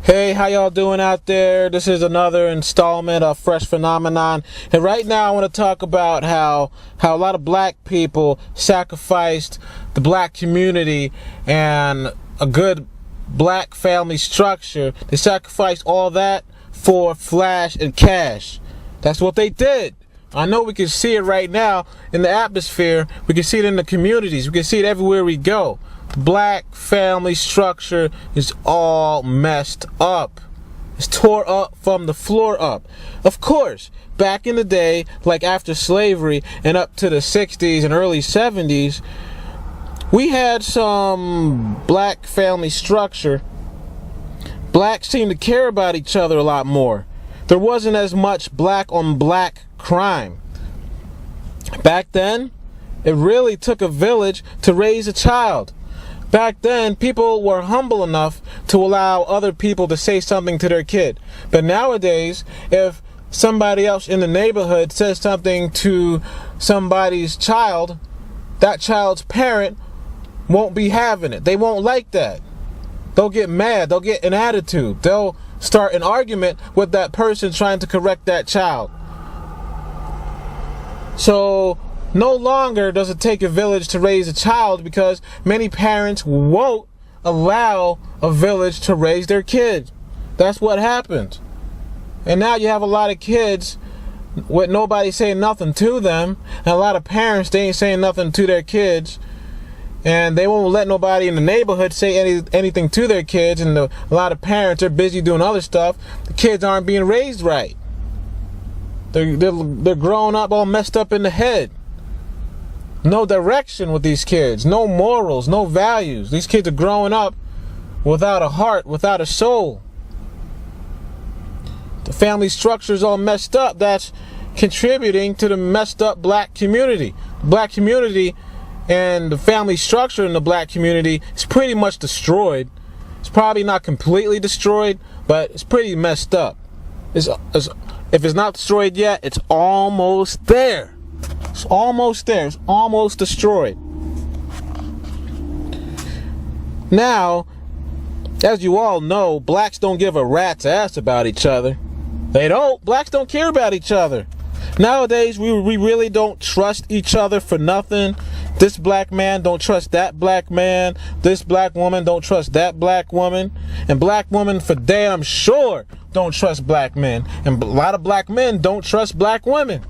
Hey, how y'all doing out there? This is another installment of Fresh Phenomenon. And right now I want to talk about how a lot of black people sacrificed the black community and a good black family structure. They sacrificed all that for flash and cash. That's what they did. I know we can see it right now in the atmosphere. We can see it in the communities. We can see it everywhere we go. Black family structure is all messed up. It's tore up from the floor up. Of course, back in the day, like after slavery and up to the 60s and early 70s, we had some black family structure. Blacks seemed to care about each other a lot more. There wasn't as much black on black crime. Back then, it really took a village to raise a child. Back then, people were humble enough to allow other people to say something to their kid. But nowadays, if somebody else in the neighborhood says something to somebody's child, that child's parent won't be having it. They won't like that. They'll get mad. They'll get an attitude. They'll start an argument with that person trying to correct that child. So no longer does it take a village to raise a child because many parents won't allow a village to raise their kids. That's what happened. And now you have a lot of kids with nobody saying nothing to them, and a lot of parents, they ain't saying nothing to their kids, and they won't let nobody in the neighborhood say anything to their kids, and a lot of parents are busy doing other stuff. The kids aren't being raised right. They're growing up all messed up in the head. No direction with these kids, no morals, no values. These kids are growing up without a heart, without a soul. The family structure is all messed up. That's contributing to the messed up black community. The black community and the family structure in the black community is pretty much destroyed. It's probably not completely destroyed, but it's pretty messed up. If it's not destroyed yet, it's almost there. It's almost there. It's almost destroyed. Now, as you all know, blacks don't give a rat's ass about each other. They don't. Blacks don't care about each other. Nowadays, we really don't trust each other for nothing. This black man don't trust that black man. This black woman don't trust that black woman. And black women for damn sure don't trust black men. And a lot of black men don't trust black women.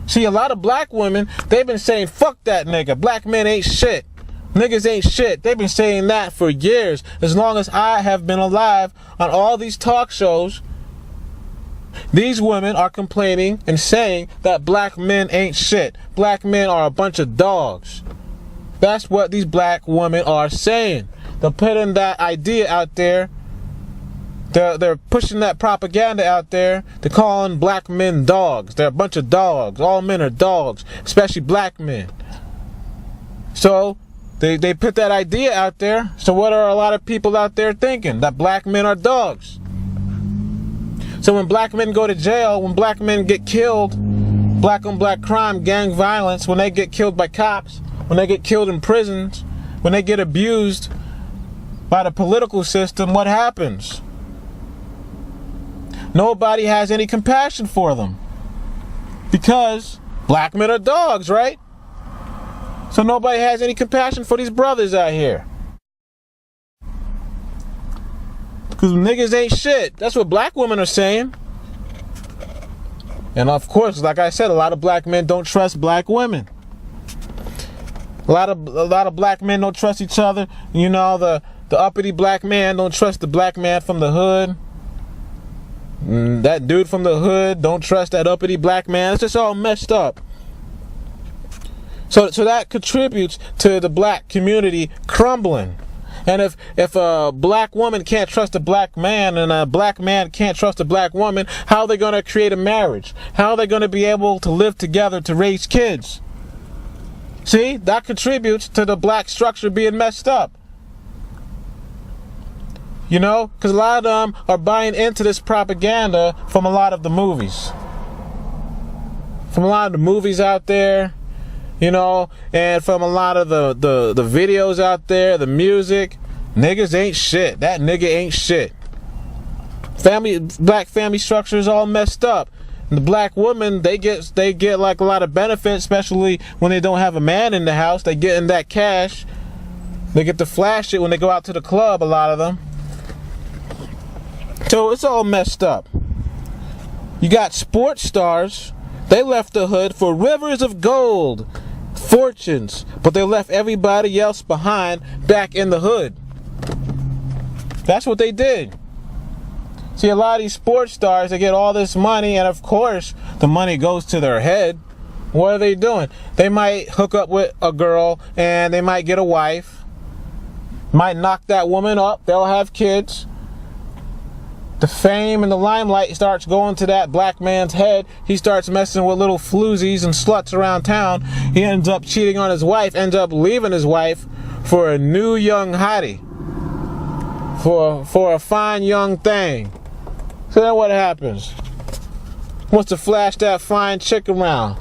See, a lot of black women, they've been saying, fuck that nigga. Black men ain't shit. Niggas ain't shit. They've been saying that for years. As long as I have been alive on all these talk shows, these women are complaining and saying that black men ain't shit. Black men are a bunch of dogs. That's what these black women are saying. They're putting that idea out there. They're pushing that propaganda out there. They're calling black men dogs. They're a bunch of dogs. All men are dogs, especially black men. So they put that idea out there. So what are a lot of people out there thinking? That black men are dogs. So when black men go to jail, when black men get killed, black on black crime, gang violence, when they get killed by cops, when they get killed in prisons, when they get abused by the political system, what happens? Nobody has any compassion for them because black men are dogs, right? So nobody has any compassion for these brothers out here because niggas ain't shit. That's what black women are saying. And of course, like I said, a lot of black men don't trust black women. A lot of black men don't trust each other. You know, the uppity black man don't trust the black man from the hood. That dude from the hood don't trust that uppity black man. It's just all messed up. So that contributes to the black community crumbling. And if a black woman can't trust a black man and a black man can't trust a black woman, how are they going to create a marriage? How are they going to be able to live together to raise kids? See, that contributes to the black structure being messed up. You know, because a lot of them are buying into this propaganda from a lot of the movies. From a lot of the movies out there, you know, and from a lot of the videos out there, the music. Niggas ain't shit. That nigga ain't shit. Black family structure is all messed up. And the black woman, they get like a lot of benefits, especially when they don't have a man in the house. They get in that cash. They get to flash it when they go out to the club, a lot of them. So it's all messed up. You got sports stars. They left the hood for rivers of gold, fortunes, but they left everybody else behind back in the hood. That's what they did. See, a lot of these sports stars, they get all this money, and of course, the money goes to their head. What are they doing? They might hook up with a girl, and they might get a wife. Might knock that woman up. They'll have kids. The fame and the limelight starts going to that black man's head. He starts messing with little floozies and sluts around town. He ends up cheating on his wife, ends up leaving his wife for a new young hottie. For a fine young thing. So then what happens? He wants to flash that fine chick around.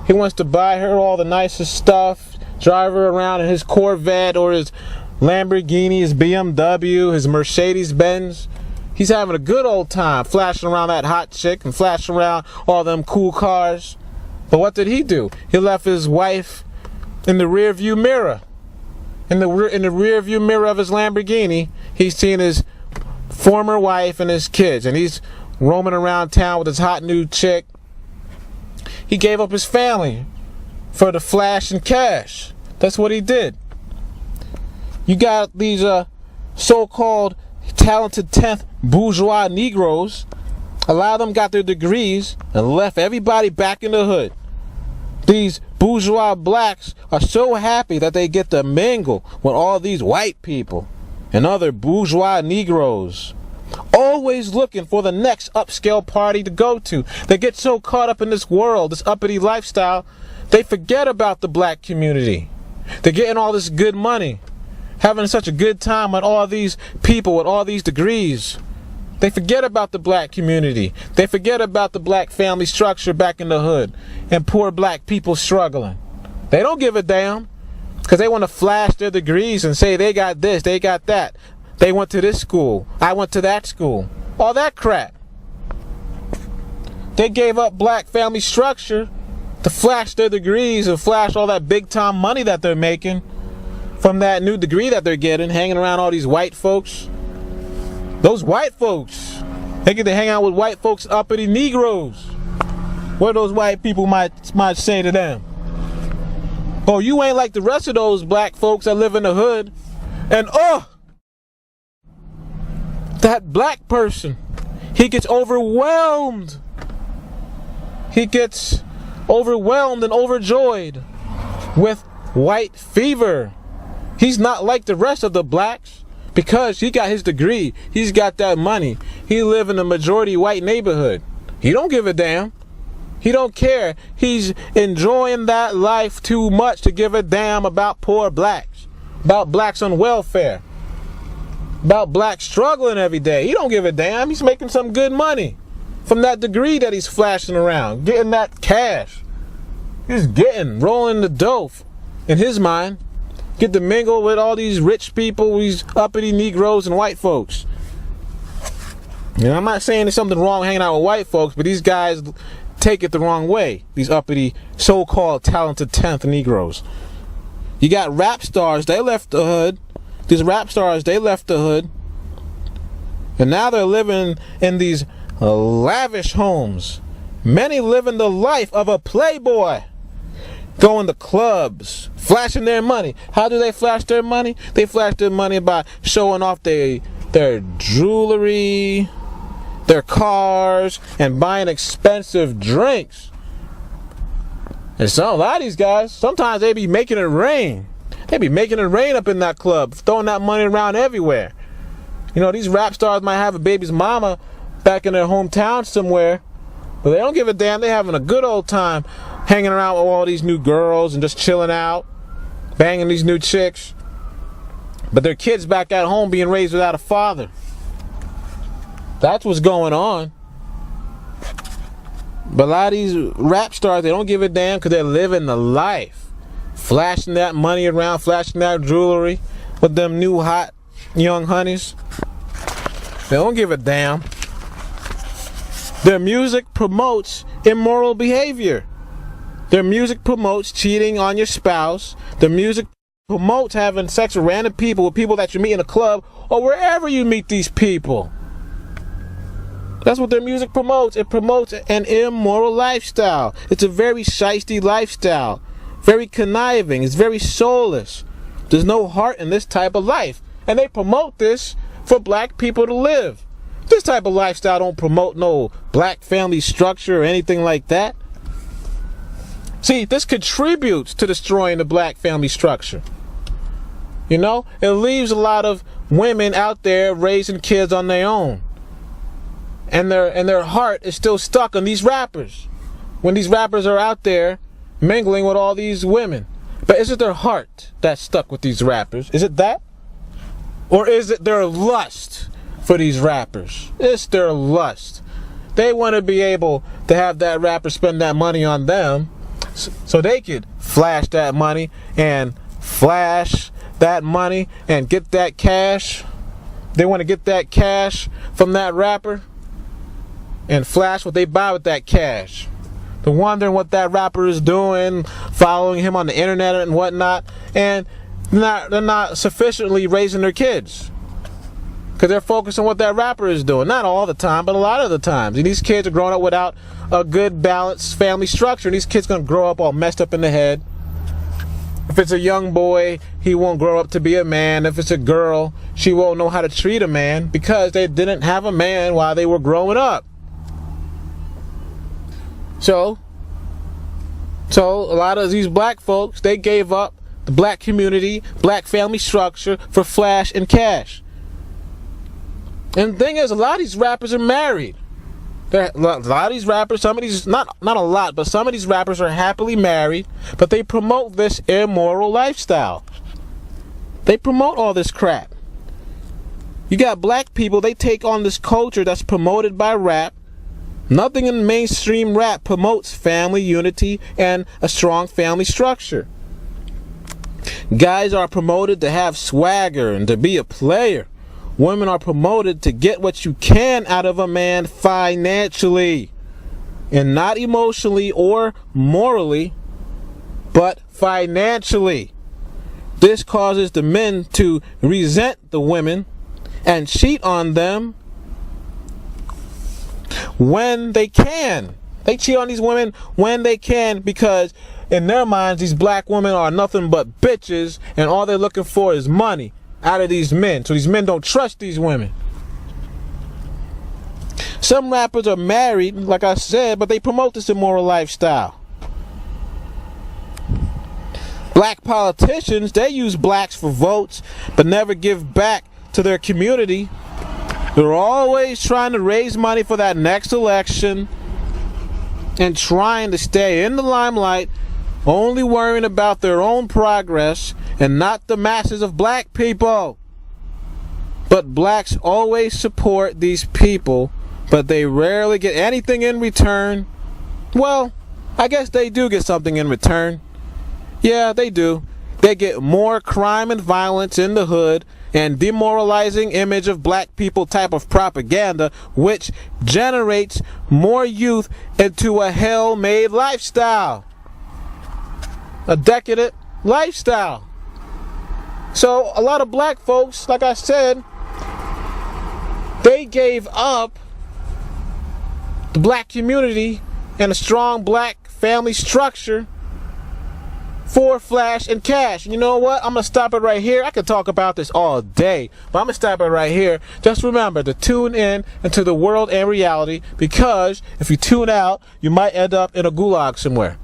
He wants to buy her all the nicest stuff, drive her around in his Corvette or his Lamborghini, his BMW, his Mercedes-Benz. He's having a good old time flashing around that hot chick and flashing around all them cool cars. But what did he do? He left his wife in the rear view mirror. In the rear view mirror of his Lamborghini, he's seen his former wife and his kids, and he's roaming around town with his hot new chick. He gave up his family for the flash and cash. That's what he did. You got these so-called talented 10th bourgeois Negroes. A lot of them got their degrees and left everybody back in the hood. These bourgeois blacks are so happy that they get to mingle with all these white people and other bourgeois Negroes, always looking for the next upscale party to go to. They get so caught up in this world, this uppity lifestyle, they forget about the black community. They're getting all this good money, having such a good time with all these people with all these degrees. They forget about the black community. They forget about the black family structure back in the hood and poor black people struggling. They don't give a damn because they want to flash their degrees and say they got this, they got that. They went to this school. I went to that school. All that crap. They gave up black family structure to flash their degrees and flash all that big time money that they're making from that new degree that they're getting, hanging around all these white folks. Those white folks, they get to hang out with white folks, uppity Negroes. What those white people might say to them? Oh, you ain't like the rest of those black folks that live in the hood. And that black person, he gets overwhelmed. He gets overwhelmed and overjoyed with white fever. He's not like the rest of the blacks because he got his degree. He's got that money. He live in a majority white neighborhood. He don't give a damn. He don't care. He's enjoying that life too much to give a damn about poor blacks, about blacks on welfare, about blacks struggling every day. He don't give a damn. He's making some good money from that degree that he's flashing around, getting that cash. He's rolling the dough in his mind. Get to mingle with all these rich people, these uppity Negroes and white folks. And I'm not saying there's something wrong hanging out with white folks, but these guys take it the wrong way. These uppity, so-called talented 10th Negroes. You got rap stars, they left the hood. These rap stars, they left the hood. And now they're living in these lavish homes. Many living the life of a playboy. Going to clubs, flashing their money. How do they flash their money? They flash their money by showing off their jewelry, their cars, and buying expensive drinks. And a lot of these guys, sometimes they be making it rain. They be making it rain up in that club, throwing that money around everywhere. You know, these rap stars might have a baby's mama back in their hometown somewhere, but they don't give a damn. They're having a good old time hanging around with all these new girls and just chilling out, banging these new chicks. But their kids back at home being raised without a father. That's what's going on. But a lot of these rap stars, they don't give a damn because they're living the life. Flashing that money around, flashing that jewelry with them new hot young honeys. They don't give a damn. Their music promotes immoral behavior. Their music promotes cheating on your spouse. Their music promotes having sex with random people, with people that you meet in a club or wherever you meet these people. That's what their music promotes. It promotes an immoral lifestyle. It's a very shiesty lifestyle. Very conniving. It's very soulless. There's no heart in this type of life. And they promote this for black people to live. This type of lifestyle don't promote no black family structure or anything like that. See, this contributes to destroying the black family structure. You know, it leaves a lot of women out there raising kids on their own. And their heart is still stuck on these rappers. When these rappers are out there mingling with all these women. But is it their heart that's stuck with these rappers? Is it that? Or is it their lust for these rappers? It's their lust. They want to be able to have that rapper spend that money on them so they could flash that money and flash that money and get that cash. They want to get that cash from that rapper and flash what they buy with that cash. They're wondering what that rapper is doing, following him on the internet and whatnot, and they're not sufficiently raising their kids because they're focused on what that rapper is doing. Not all the time, but a lot of the times. And these kids are growing up without a good balanced family structure. And these kids are going to grow up all messed up in the head. If it's a young boy, he won't grow up to be a man. If it's a girl, she won't know how to treat a man because they didn't have a man while they were growing up. So a lot of these black folks, they gave up the black community, black family structure for flash and cash. And the thing is, a lot of these rappers are married. A lot of these rappers, some of these, not a lot, but some of these rappers are happily married, but they promote this immoral lifestyle. They promote all this crap. You got black people, they take on this culture that's promoted by rap. Nothing in mainstream rap promotes family unity and a strong family structure. Guys are promoted to have swagger and to be a player. Women are promoted to get what you can out of a man financially and not emotionally or morally, but financially. This causes the men to resent the women and cheat on them when they can. They cheat on these women when they can because in their minds these black women are nothing but bitches and all they're looking for is money out of these men. So these men don't trust these women. Some rappers are married, like I said, but they promote this immoral lifestyle. Black politicians, they use blacks for votes but never give back to their community. They're always trying to raise money for that next election and trying to stay in the limelight, only worrying about their own progress and not the masses of black people. But blacks always support these people, but they rarely get anything in return. Well, I guess they do get something in return. Yeah, they do. They get more crime and violence in the hood and demoralizing image of black people type of propaganda, which generates more youth into a hell-made lifestyle. A decadent lifestyle. So a lot of black folks, like I said, they gave up the black community and a strong black family structure for flash and cash. And you know what? I'm going to stop it right here. I could talk about this all day, but I'm going to stop it right here. Just remember to tune in into the world and reality, because if you tune out, you might end up in a gulag somewhere.